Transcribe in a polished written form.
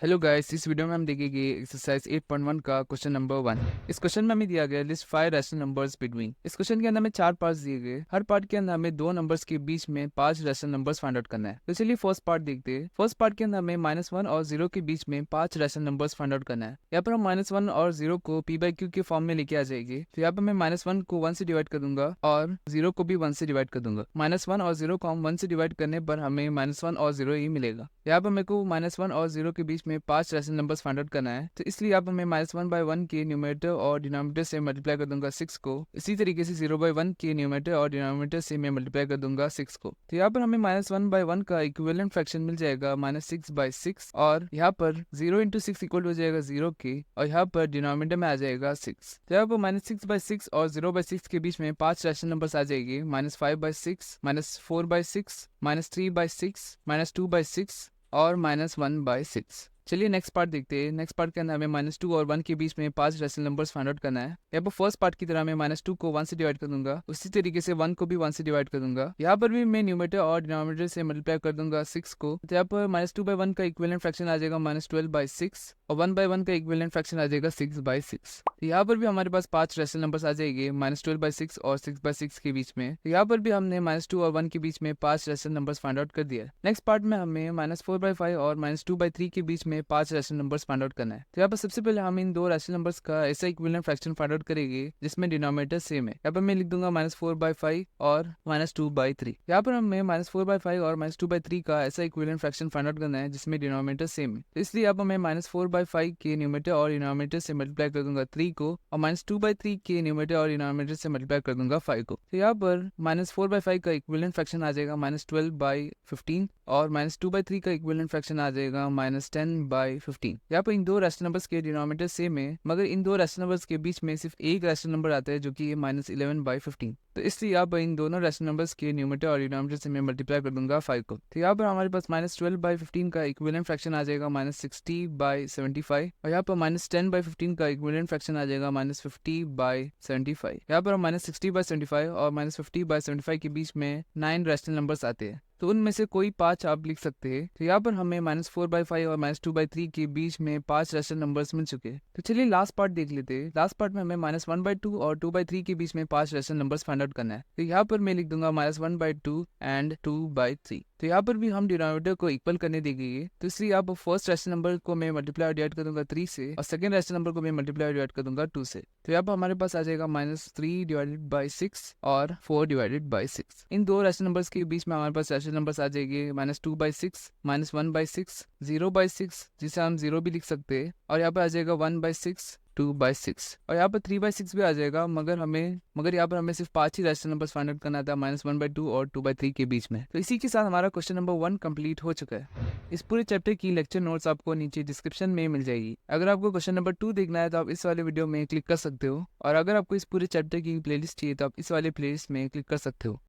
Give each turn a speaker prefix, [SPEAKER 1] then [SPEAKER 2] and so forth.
[SPEAKER 1] Hello guys, इस video में हम देखेंगे एक्सरसाइज 8.1 का क्वेश्चन नंबर 1। इस क्वेश्चन में हमें दिया गया लिस्ट 5 रैशनल नंबर्स बिटवीन। इस क्वेश्चन के अंदर हमें 4 पार्ट्स दिए गए। हर पार्ट के अंदर हमें दो नंबर्स के बीच में 5 रैशनल नंबर्स फाइंड आउट करना है। तो चलिए फर्स्ट पार्ट देखते हैं। फर्स्ट पार्ट के अंदर हमें -1 और 0 के बीच में 5 रैशनल नंबर्स फाइंड आउट करना है। यहाँ पर हम -1 और 0 को p/q के फॉर्म में लेके आ जाएंगे। तो यहाँ पर मैं -1 को 1 से डिवाइड कर दूंगा और 0 को भी 1 से डिवाइड कर दूंगा। -1 और 0 को हम 1 से डिवाइड करने पर हमें -1 और 0 ही मिलेगा। यहाँ पर मेरे को -1 और 0 के बीच में 5 रैशनल नंबर्स फाइंड आउट करना है। तो इसलिए यहाँ पर मैं -1/1 के न्यूमरेटर और डिनोमिनेटर से मल्टीप्लाई कर दूंगा 6 को। इसी तरीके से 0/1 के न्यूमरेटर और डिनोमिनेटर से मैं मल्टीप्लाई कर दूंगा 6 को। तो यहाँ पर हमें -1/1 का इक्विवेलेंट फ्रैक्शन मिल जाएगा -6/6 और यहाँ पर 0 × 6 इक्वल हो जाएगा 0 के और यहाँ पर डिनोमिनेटर में आ जाएगा 6। तो यहाँ पर -6/6 और 0/6 के बीच में 5 रैशनल नंबर्स आ जाएंगे। -5/6, -4/6, -3/6, -2/6 और -1/6। चलिए नेक्स्ट पार्ट देखते हैं। नेक्स्ट पार्ट के अंदर हमें -2 और 1 के बीच में 5 रैशनल नंबर्स फाइंड आउट करना है। यहाँ पर फर्स्ट पार्ट की तरह मैं -2 को 1 से डिवाइड कर दूंगा, उसी तरीके से 1 को भी 1 से डिवाइड कर दूंगा। यहाँ पर भी मैं न्यूमरेटर और डिनोमिनेटर से मल्टीप्लाई कर दूंगा 6 को। तो यहाँ पर -2/1 का इक्विवेलेंट फ्रैक्शन आ जाएगा -12/6 और 1/1 का इक्विवेलेंट फ्रैक्शन आ जाएगा 6/6। तो यहाँ पर भी हमारे पास 5 रैशनल नंबर्स आ जाएंगे -12/6 और 6/6 के बीच में। तो यहाँ पर भी हमने -2 और 1 के बीच में 5 रैशनल नंबर्स फाइंड आउट कर दिया। नेक्स्ट पार्ट में हमें -4/5 और -2/3 के बीच में 5 रैशनल नंबर्स फाइंड आउट करना है। तो यहाँ पर सबसे पहले हम इन दो रैशनल नंबर्स का ऐसा इक्विवेलेंट फ्रैक्शन फाइंड आउट करेंगे जिसमें डिनोमिनेटर सेम है। यहाँ पर मैं लिख दूंगा -4/5 और -2/3। यहाँ पर हमें -4/5 और -2/3 का ऐसा इक्विवेलेंट फ्रैक्शन फाइंड आउट करना है जिसमें डिनोमिनेटर सेम है। तो इसलिए यहाँ पर मैं -4/5 के न्यूमरेटर और डिनोमिनेटर से मल्टीप्लाई कर दूंगा 3 को और -2/3 के न्यूमरेटर और डिनोमिनेटर से मल्टीप्लाई कर दूंगा 5 को। तो यहाँ पर -4/5 का इक्विवेलेंट फ्रैक्शन आ जाएगा -12/15 और -2/3 का इक्विवेलेंट फ्रैक्शन आ जाएगा -10/15। यहाँ पर इन दो रैशनल नंबर्स के डिनोमिनेटर सेम है, मगर इन दो रैशनल नंबर्स के बीच में सिर्फ एक रैशनल नंबर आता है जो कि -11/15। तो इसलिए यहाँ पर इन दोनों रैशनल नंबर्स के न्यूमरेटर और डिनोमिनेटर से मैं मल्टीप्लाई कर दूंगा 5 को। तो यहाँ पर हमारे पास -12/15 का इक्विवेलेंट फ्रैक्शन आ जाएगा -60/75 और यहाँ पर -10/15 का इक्विवेलेंट फ्रैक्शन आ जाएगा -50/75। यहाँ पर हम -60/75 और -50/75 के बीच में 9 रैशनल नंबर्स आते हैं, तो उनमें से कोई 5 आप लिख सकते हैं। तो यहाँ पर हमें -4/5 और -2/3 के बीच में 5 रैशनल नंबर्स मिल चुके हैं। तो चलिए लास्ट पार्ट देख लेते हैं। लास्ट पार्ट में हमें -1/2 और 2/3 के बीच में 5 रैशनल नंबर्स फाइंड आउट करना है। तो यहाँ पर मैं लिख दूंगा -1/2 एंड 2/3। तो यहाँ पर भी हम डिनोमिनेटर को इक्वल करने देंगे। तो इसलिए यहाँ पर फर्स्ट रैशनल नंबर को मैं मल्टीप्लाई डिवाइड कर दूंगा 3 से और सेकंड रैशनल नंबर को मैं मल्टीप्लाई डिवाइड कर दूंगा 2 से। तो यहाँ पर हमारे पास आ जाएगा -3/6 और 4/6। इन दो रैशनल नंबर्स के बीच में हमारे पास रैशनल नंबर्स आ जाएंगे -2/6, -1/6, 0/6 जिसे हम 0 भी लिख सकते हैं और यहाँ पर आ जाएगा 1/6, 2/6 और यहाँ पर 3/6 भी आ जाएगा, मगर यहाँ पर हमें सिर्फ 5 ही रैशनल नंबर्स फाइंड आउट करना था -1/2 और 2/3 के बीच में। तो इसी के साथ हमारा क्वेश्चन नंबर 1 कंप्लीट हो चुका है। इस पूरे चैप्टर की लेक्चर नोट्स आपको नीचे डिस्क्रिप्शन में मिल जाएगी। अगर आपको क्वेश्चन नंबर 2 देखना है तो आप इस वाले वीडियो में क्लिक कर सकते हो और अगर आपको इस पूरे चैप्टर की प्लेलिस्ट चाहिए तो आप इस वाले प्लेलिस्ट में क्लिक कर सकते हो।